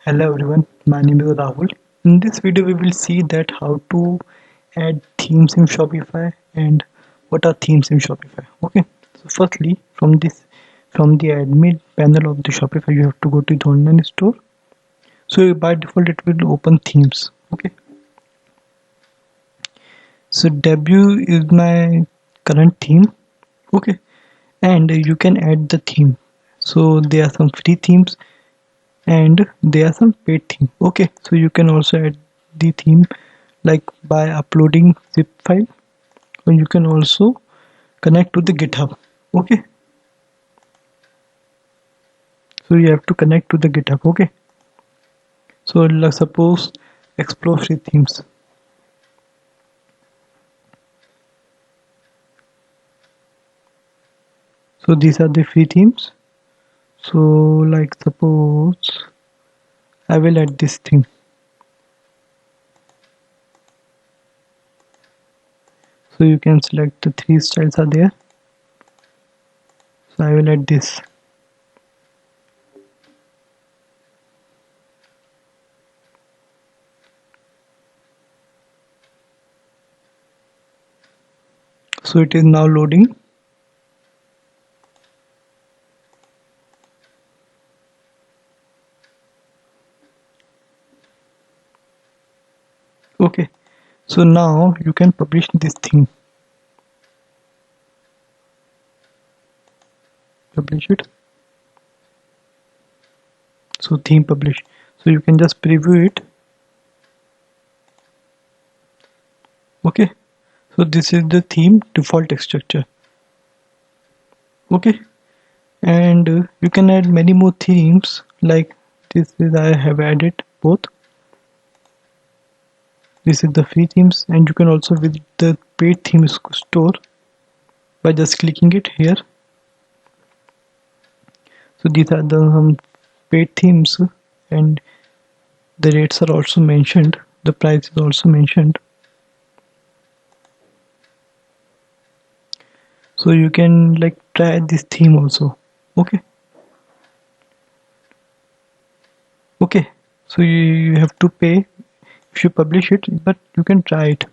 Hello everyone, my name is Rahul. In this video we will see that how to add themes in Shopify and what are themes in Shopify. Okay, so firstly from the admin panel of the Shopify you have to go to the online store. So by default it will open themes. Okay, so debut is my current theme. Okay, and you can add the theme. So there are some free themes and there are some paid theme. Okay, so you can also add the theme like by uploading zip file, or you can also connect to the GitHub. Okay, so you have to connect to the GitHub. Okay, so let's suppose explore free themes. So these are the free themes. So like suppose I will add this theme. So you can select the three styles are there. So I will add this. So it is now loading. Okay, so now you can publish this theme. Publish it. So theme publish. So you can just preview it. Okay, so this is the theme default structure. Okay, and you can add many more themes like this is I have added both. This is the free themes, and you can also visit the paid theme store by just clicking it here. So these are the paid themes, and the rates are also mentioned, the price is also mentioned. So you can like try this theme also. Okay, okay, so you have to pay if you publish it, but you can try it.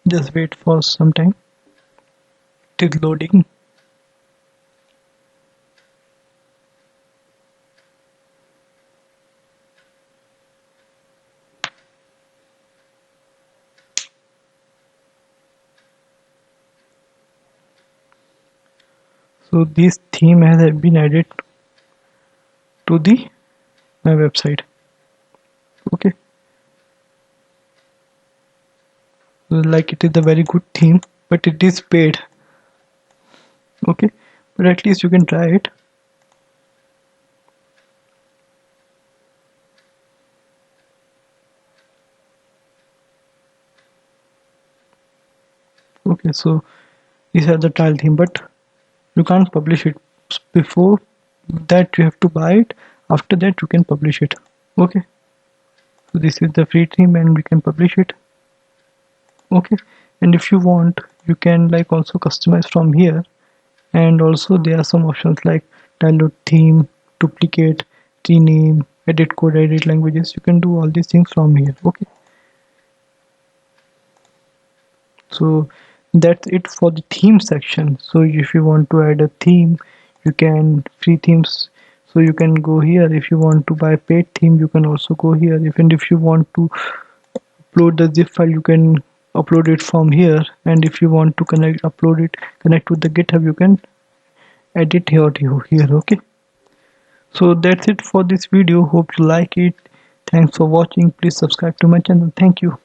Just wait for some time. It is loading. So this theme has been added to the my website. Okay, so like it is a very good theme, but it is paid. Okay, but at least you can try it. Okay, so these are the trial theme, but you can't publish it. Before that you have to buy it, after that you can publish it. Okay, so this is the free theme and we can publish it. Okay, and if you want you can like also customize from here, and also there are some options like download theme, duplicate, rename, edit code, edit languages. You can do all these things from here. Okay, so that's it for the theme section. So if you want to add a theme, you can free themes, so you can go here. If you want to buy paid theme, you can also go here. If you want to upload the zip file, you can upload it from here, and if you want to connect with the GitHub, you can edit here. Okay, so that's it for this video. Hope you like it. Thanks for watching. Please subscribe to my channel. Thank you.